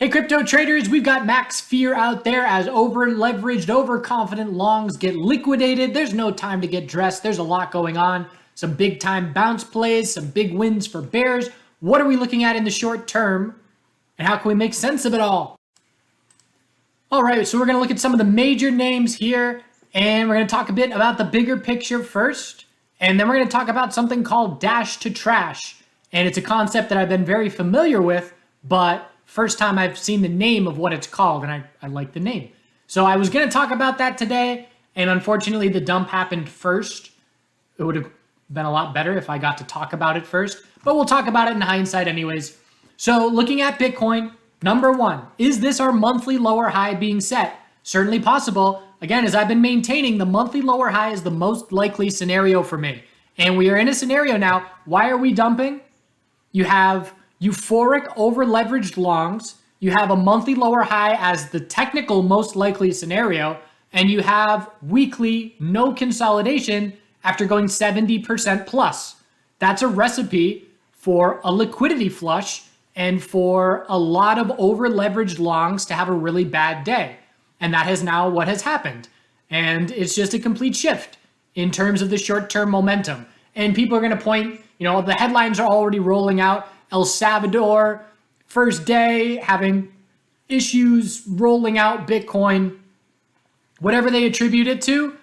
Hey crypto traders, we've got max fear out there as over-leveraged, overconfident longs get liquidated. There's no time to get dressed. There's a lot going on. Some big time bounce plays, some big wins for bears. What are we looking at in the short term? And how can we make sense of it all? All right, so we're going to look at some of the major names here, and we're going to talk a bit about the bigger picture first. And then we're going to talk about something called dash to trash. And it's a concept that I've been very familiar with, but first time I've seen the name of what it's called, and I like the name. So I was going to talk about that today, and unfortunately the dump happened first. It would have been a lot better if I got to talk about it first, but we'll talk about it in hindsight anyways. So looking at Bitcoin, number one, is this our monthly lower high being set? Certainly possible. Again, as I've been maintaining, the monthly lower high is the most likely scenario for me. And we are in a scenario now. Why are we dumping? You have euphoric over-leveraged longs, you have a monthly lower high as the technical most likely scenario, and you have weekly no consolidation after going 70% plus. That's a recipe for a liquidity flush and for a lot of over-leveraged longs to have a really bad day. And that is now what has happened. And it's just a complete shift in terms of the short-term momentum. And people are going to point, the headlines are already rolling out. El Salvador, first day, having issues rolling out Bitcoin. Whatever they attribute it to,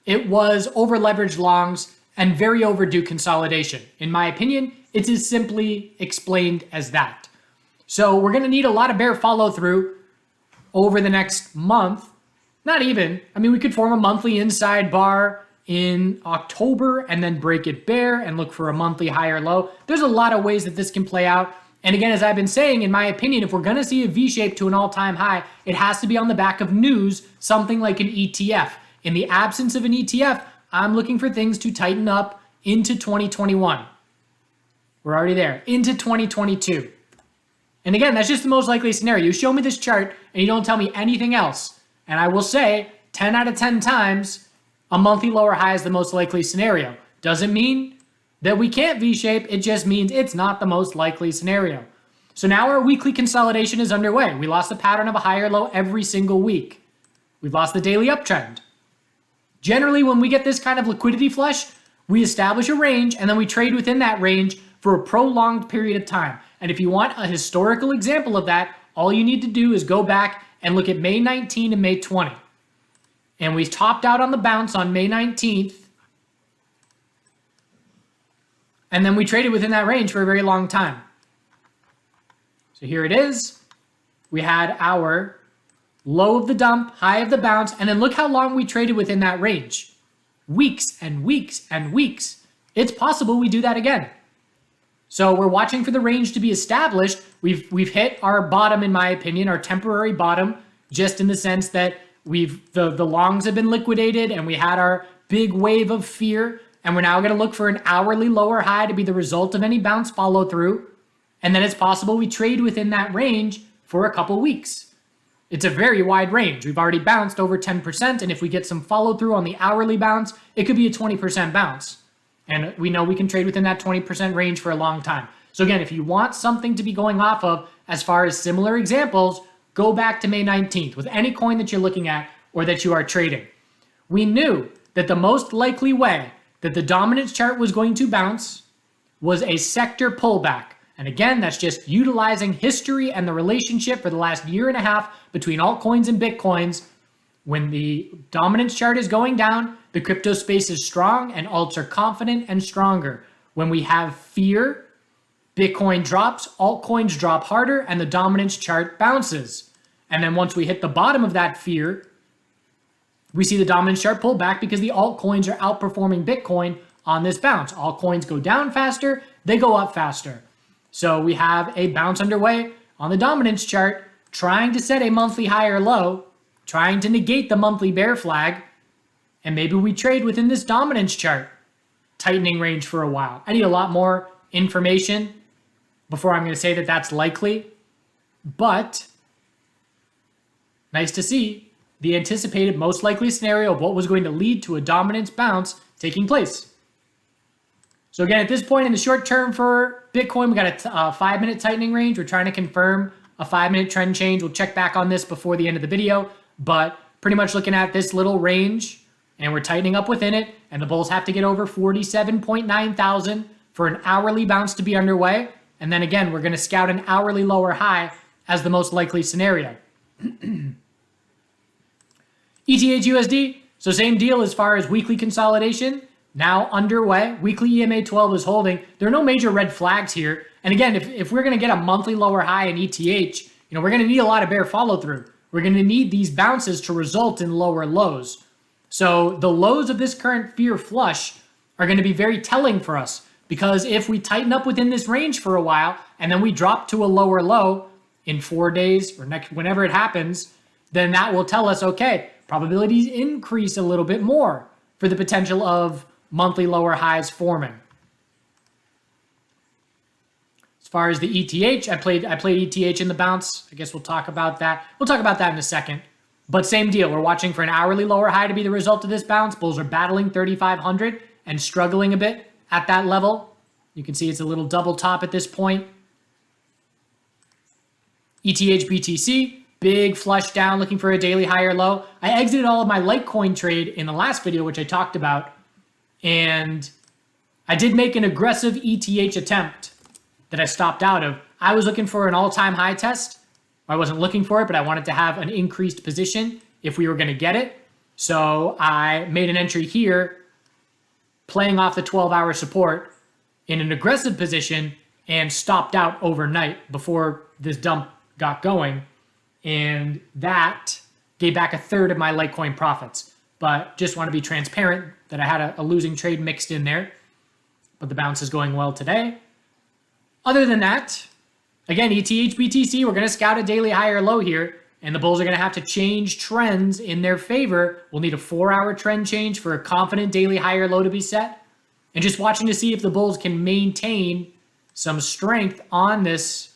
it was over-leveraged longs and very overdue consolidation. In my opinion, it's as simply explained as that. So we're going to need a lot of bear follow-through over the next month. Not even. We could form a monthly inside bar in October and then break it bear and look for a monthly higher low. There's a lot of ways that this can play out. And again, as I've been saying, in my opinion, if we're going to see a V-shape to an all-time high, it has to be on the back of news, something like an ETF. In the absence of an ETF, I'm looking for things to tighten up into 2021. We're already there. Into 2022. And again, that's just the most likely scenario. You show me this chart and you don't tell me anything else. And I will say 10 out of 10 times, a monthly lower high is the most likely scenario. Doesn't mean that we can't V-shape. It just means it's not the most likely scenario. So now our weekly consolidation is underway. We lost the pattern of a higher low every single week. We've lost the daily uptrend. Generally, when we get this kind of liquidity flush, we establish a range and then we trade within that range for a prolonged period of time. And if you want a historical example of that, all you need to do is go back and look at May 19 and May 20. And we topped out on the bounce on May 19th. And then we traded within that range for a very long time. So here it is. We had our low of the dump, high of the bounce, and then look how long we traded within that range. Weeks and weeks and weeks. It's possible we do that again. So we're watching for the range to be established. We've hit our bottom, in my opinion, our temporary bottom, just in the sense that the longs have been liquidated and we had our big wave of fear, and we're now going to look for an hourly lower high to be the result of any bounce follow through. And then it's possible we trade within that range for a couple weeks. It's a very wide range. We've already bounced over 10, and if we get some follow through on the hourly bounce, it could be a 20% bounce. And we know we can trade within that 20% range for a long time. So again, if you want something to be going off of as far as similar examples, go back to May 19th with any coin that you're looking at or that you are trading. We knew that the most likely way that the dominance chart was going to bounce was a sector pullback. And again, that's just utilizing history and the relationship for the last year and a half between altcoins and Bitcoins. When the dominance chart is going down, the crypto space is strong and alts are confident and stronger. When we have fear, Bitcoin drops, altcoins drop harder, and the dominance chart bounces. And then once we hit the bottom of that fear, we see the dominance chart pull back because the altcoins are outperforming Bitcoin on this bounce. Altcoins go down faster, they go up faster. So we have a bounce underway on the dominance chart, trying to set a monthly high or low, trying to negate the monthly bear flag, and maybe we trade within this dominance chart tightening range for a while. I need a lot more information before I'm going to say that that's likely, but nice to see the anticipated most likely scenario of what was going to lead to a dominance bounce taking place. So again, at this point in the short term for Bitcoin, we got a 5-minute tightening range. We're trying to confirm a 5-minute trend change. We'll check back on this before the end of the video, but pretty much looking at this little range, and we're tightening up within it, and the bulls have to get over 47.9 thousand for an hourly bounce to be underway. And then again, we're going to scout an hourly lower high as the most likely scenario. ETH USD, so same deal as far as weekly consolidation, now underway. Weekly EMA 12 is holding. There are no major red flags here. And again, if we're going to get a monthly lower high in ETH, we're going to need a lot of bear follow through. We're going to need these bounces to result in lower lows. So the lows of this current fear flush are going to be very telling for us, because if we tighten up within this range for a while and then we drop to a lower low in 4 days or whenever it happens, then that will tell us, okay, probabilities increase a little bit more for the potential of monthly lower highs forming. As far as the ETH, I played ETH in the bounce. I guess we'll talk about that. We'll talk about that in a second. But same deal. We're watching for an hourly lower high to be the result of this bounce. Bulls are battling 3,500 and struggling a bit at that level. You can see it's a little double top at this point. ETH BTC, big flush down, looking for a daily higher low. I exited all of my Litecoin trade in the last video, which I talked about. And I did make an aggressive ETH attempt that I stopped out of. I was looking for an all-time high test. I wasn't looking for it, but I wanted to have an increased position if we were going to get it. So I made an entry here, playing off the 12-hour support in an aggressive position, and stopped out overnight before this dump got going. And that gave back a third of my Litecoin profits. But just want to be transparent that I had a losing trade mixed in there. But the bounce is going well today. Other than that, again, ETH BTC, we're going to scout a daily higher low here, and the bulls are going to have to change trends in their favor. We'll need a 4-hour trend change for a confident daily higher low to be set. And just watching to see if the bulls can maintain some strength on this,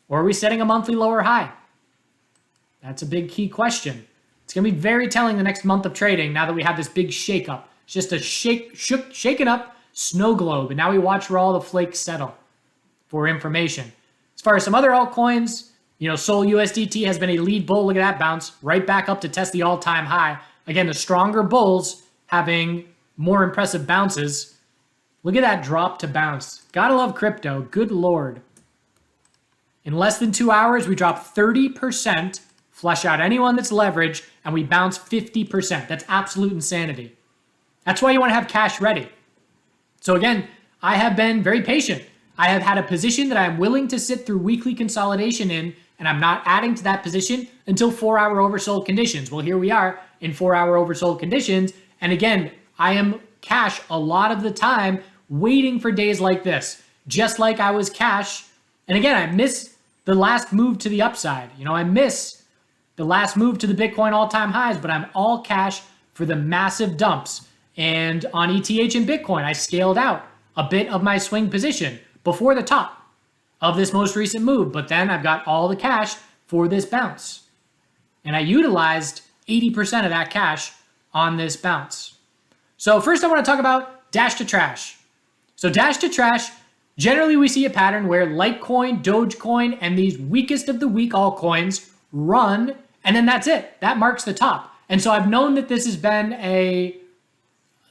or are we setting a monthly lower high? That's a big key question. It's going to be very telling the next month of trading now that we have this big shakeup. It's just a shaken up snow globe, and now we watch where all the flakes settle for information. As far as some other altcoins, Sol USDT has been a lead bull. Look at that bounce right back up to test the all-time high. Again, the stronger bulls having more impressive bounces. Look at that drop to bounce. Gotta love crypto. Good Lord. In less than 2 hours, we drop 30%, flush out anyone that's leveraged, and we bounce 50%. That's absolute insanity. That's why you want to have cash ready. So again, I have been very patient. I have had a position that I'm willing to sit through weekly consolidation in, and I'm not adding to that position until 4-hour oversold conditions. Well, here we are in 4-hour oversold conditions. And again, I am cash a lot of the time waiting for days like this, just like I was cash. And again, I miss the last move to the upside. I miss the last move to the Bitcoin all-time highs, but I'm all cash for the massive dumps. And on ETH and Bitcoin, I scaled out a bit of my swing position before the top of this most recent move, but then I've got all the cash for this bounce. And I utilized 80% of that cash on this bounce. So first I want to talk about Dash to Trash. So Dash to Trash, generally we see a pattern where Litecoin, Dogecoin, and these weakest of the weak altcoins run, and then that's it. That marks the top. And so I've known that this has been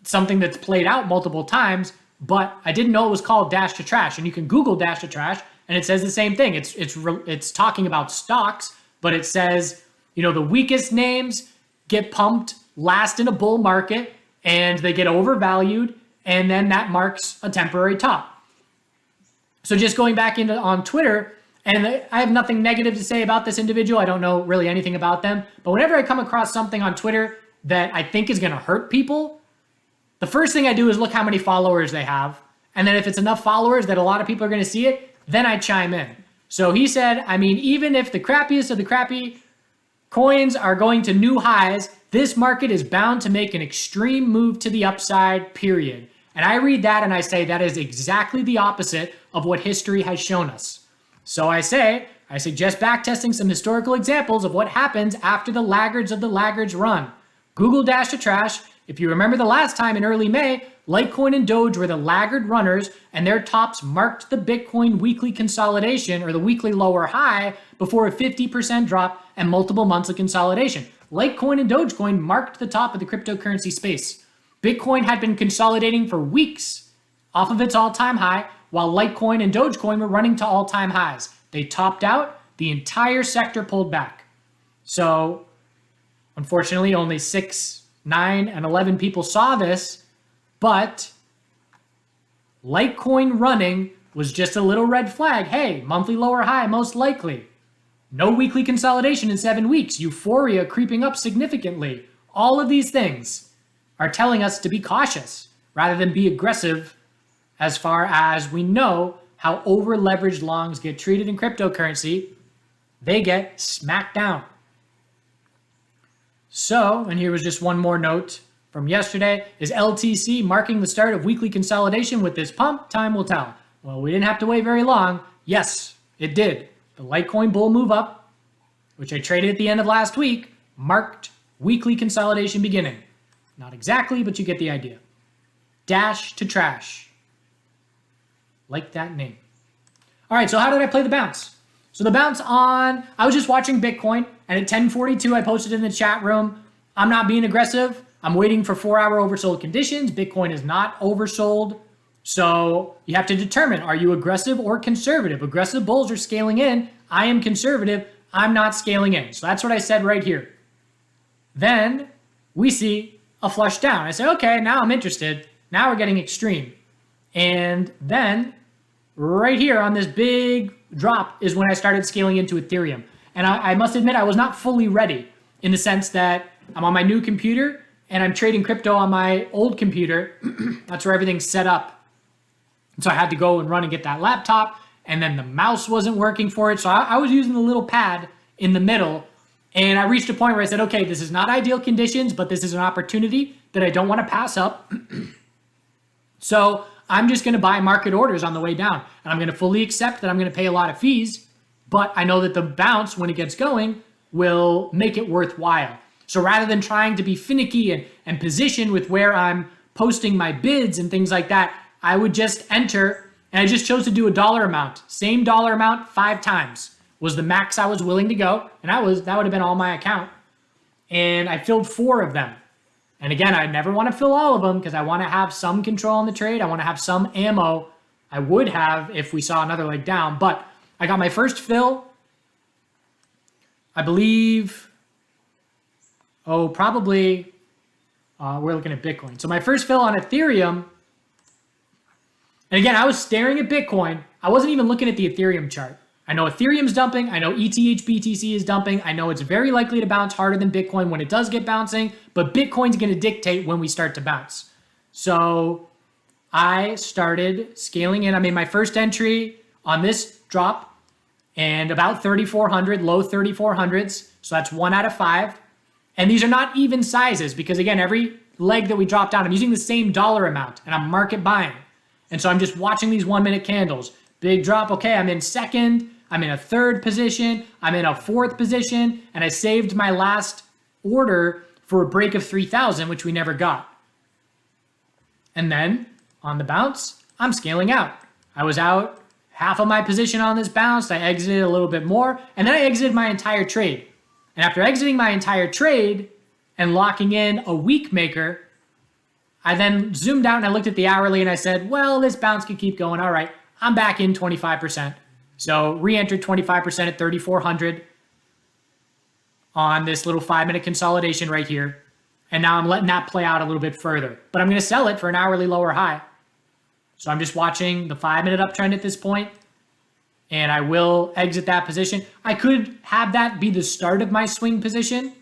something that's played out multiple times, but I didn't know it was called Dash to Trash. And you can Google Dash to Trash, and it says the same thing. It's talking about stocks, but it says, the weakest names get pumped last in a bull market, and they get overvalued, and then that marks a temporary top. So just going back on Twitter, and I have nothing negative to say about this individual. I don't know really anything about them, but whenever I come across something on Twitter that I think is going to hurt people, the first thing I do is look how many followers they have. And then if it's enough followers that a lot of people are going to see it, then I chime in. So he said, even if the crappiest of the crappy coins are going to new highs, this market is bound to make an extreme move to the upside, period. And I read that and I say that is exactly the opposite of what history has shown us. So I suggest backtesting some historical examples of what happens after the laggards of the laggards run. Google Dash to Trash, If you remember the last time in early May, Litecoin and Doge were the laggard runners, and their tops marked the Bitcoin weekly consolidation or the weekly lower high before a 50% drop and multiple months of consolidation. Litecoin and Dogecoin marked the top of the cryptocurrency space. Bitcoin had been consolidating for weeks off of its all-time high, while Litecoin and Dogecoin were running to all-time highs. They topped out, the entire sector pulled back. So, unfortunately, only 6, 9, and 11 people saw this, but Litecoin running was just a little red flag. Hey, monthly lower high, most likely. No weekly consolidation in 7 weeks. Euphoria creeping up significantly. All of these things are telling us to be cautious rather than be aggressive, as far as we know how over-leveraged longs get treated in cryptocurrency. They get smacked down. So, and here was just one more note from yesterday. Is LTC marking the start of weekly consolidation with this pump? Time will tell. Well, we didn't have to wait very long. Yes, it did. The Litecoin bull move up, which I traded at the end of last week, marked weekly consolidation beginning. Not exactly, but you get the idea. Dash to trash. Like that name. All right, so how did I play the bounce? So the bounce I was just watching Bitcoin, and at 10:42, I posted in the chat room, I'm not being aggressive. I'm waiting for 4-hour oversold conditions. Bitcoin is not oversold. So you have to determine, are you aggressive or conservative? Aggressive bulls are scaling in. I am conservative. I'm not scaling in. So that's what I said right here. Then we see a flush down. I say, okay, now I'm interested. Now we're getting extreme. And then right here on this big drop is when I started scaling into Ethereum. And I must admit, I was not fully ready in the sense that I'm on my new computer and I'm trading crypto on my old computer. That's where everything's set up. And so I had to go and run and get that laptop, and then the mouse wasn't working for it. So I was using the little pad in the middle, and I reached a point where I said, okay, this is not ideal conditions, but this is an opportunity that I don't want to pass up. So I'm just going to buy market orders on the way down, and I'm going to fully accept that I'm going to pay a lot of fees, but I know that the bounce, when it gets going, will make it worthwhile. So rather than trying to be finicky and position with where I'm posting my bids and things like that, I would just enter, and I just chose to do a dollar amount. Same dollar amount 5 times was the max I was willing to go, and that would have been all my account. And I filled 4 of them. And again, I never want to fill all of them because I want to have some control on the trade. I want to have some ammo. I would have if we saw another leg down, but I got my first fill, I believe, probably, we're looking at Bitcoin. So my first fill on Ethereum, and again, I was staring at Bitcoin. I wasn't even looking at the Ethereum chart. I know Ethereum's dumping. I know ETH BTC is dumping. I know it's very likely to bounce harder than Bitcoin when it does get bouncing, but Bitcoin's going to dictate when we start to bounce. So I started scaling in. I made my first entry on this drop and about 3,400, low 3,400s. So that's 1 out of 5. And these are not even sizes because, again, every leg that we drop down, I'm using the same dollar amount and I'm market buying. And so I'm just watching these 1-minute candles. Big drop. Okay, I'm in second. I'm in a third position. I'm in a fourth position. And I saved my last order for a break of 3,000, which we never got. And then on the bounce, I'm scaling out. I was out half of my position on this bounce. I exited a little bit more. And then I exited my entire trade. And after exiting my entire trade and locking in a week maker, I then zoomed out and I looked at the hourly and I said, well, this bounce could keep going. All right, I'm back in 25%. So re-entered 25% at 3,400 on this little 5-minute consolidation right here. And now I'm letting that play out a little bit further. But I'm going to sell it for an hourly lower high. So I'm just watching the 5-minute uptrend at this point. And I will exit that position. I could have that be the start of my swing position.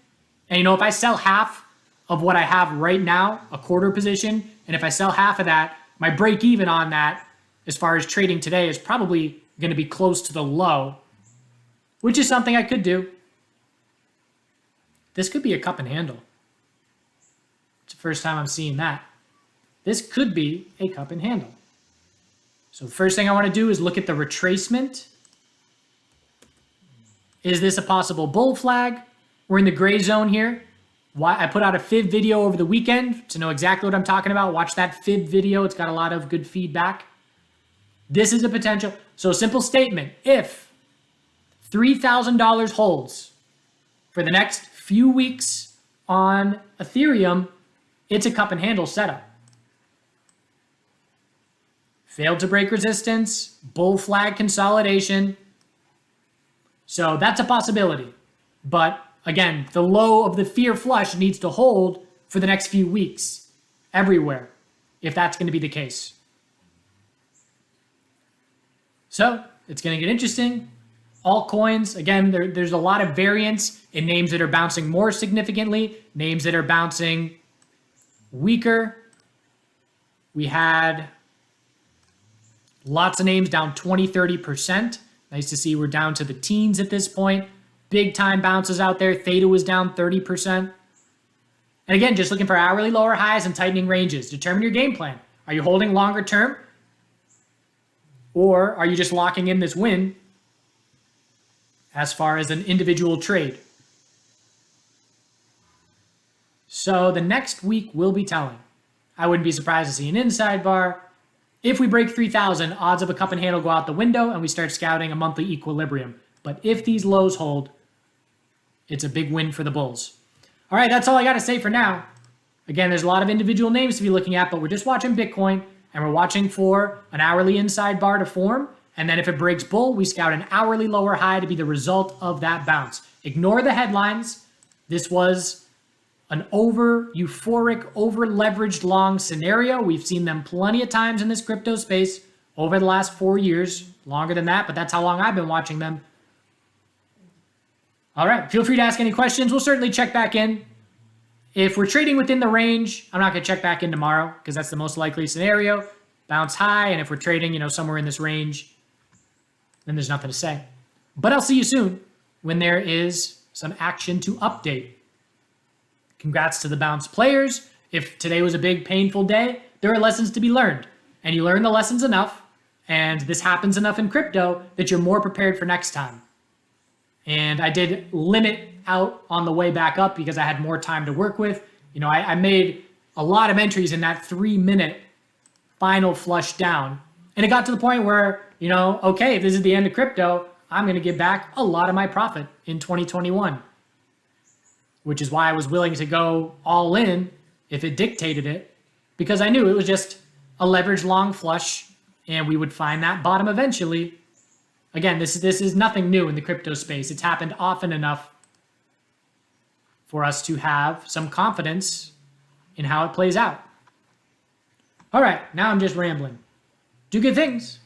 And if I sell half of what I have right now, a quarter position, and if I sell half of that, my break even on that, as far as trading today, is probably going to be close to the low, which is something I could do. This could be a cup and handle. It's the first time I'm seeing that. This could be a cup and handle. So the first thing I want to do is look at the retracement. Is this a possible bull flag? We're in the gray zone here. I put out a fib video over the weekend to know exactly what I'm talking about. Watch that fib video. It's got a lot of good feedback. This is a potential. So simple statement. If $3,000 holds for the next few weeks on Ethereum, it's a cup and handle setup. Failed to break resistance, bull flag consolidation. So that's a possibility. But again, the low of the fear flush needs to hold for the next few weeks everywhere, if that's going to be the case. So it's going to get interesting. Altcoins, again, there's a lot of variance in names that are bouncing more significantly, names that are bouncing weaker. We had lots of names down 20, 30%. Nice to see we're down to the teens at this point. Big time bounces out there. Theta was down 30%. And again, just looking for hourly lower highs and tightening ranges. Determine your game plan. Are you holding longer term? Or are you just locking in this win as far as an individual trade? So the next week will be telling. I wouldn't be surprised to see an inside bar. If we break 3,000, odds of a cup and handle go out the window and we start scouting a monthly equilibrium. But if these lows hold, it's a big win for the bulls. All right, that's all I got to say for now. Again, there's a lot of individual names to be looking at, but we're just watching Bitcoin and we're watching for an hourly inside bar to form. And then if it breaks bull, we scout an hourly lower high to be the result of that bounce. Ignore the headlines. This was an euphoric, over leveraged long scenario. We've seen them plenty of times in this crypto space over the last 4 years, longer than that, but that's how long I've been watching them. All right, feel free to ask any questions. We'll certainly check back in. If we're trading within the range, I'm not going to check back in tomorrow because that's the most likely scenario. Bounce high, and if we're trading, somewhere in this range, then there's nothing to say. But I'll see you soon when there is some action to update. Congrats to the bounce players. If today was a big painful day, there are lessons to be learned. And you learn the lessons enough, and this happens enough in crypto that you're more prepared for next time. And I did limit out on the way back up because I had more time to work with. I made a lot of entries in that 3-minute final flush down. And it got to the point where, okay, if this is the end of crypto, I'm going to give back a lot of my profit in 2021. Which is why I was willing to go all in if it dictated it, because I knew it was just a leveraged long flush and we would find that bottom eventually. Again, this is nothing new in the crypto space. It's happened often enough for us to have some confidence in how it plays out. All right, now I'm just rambling. Do good things.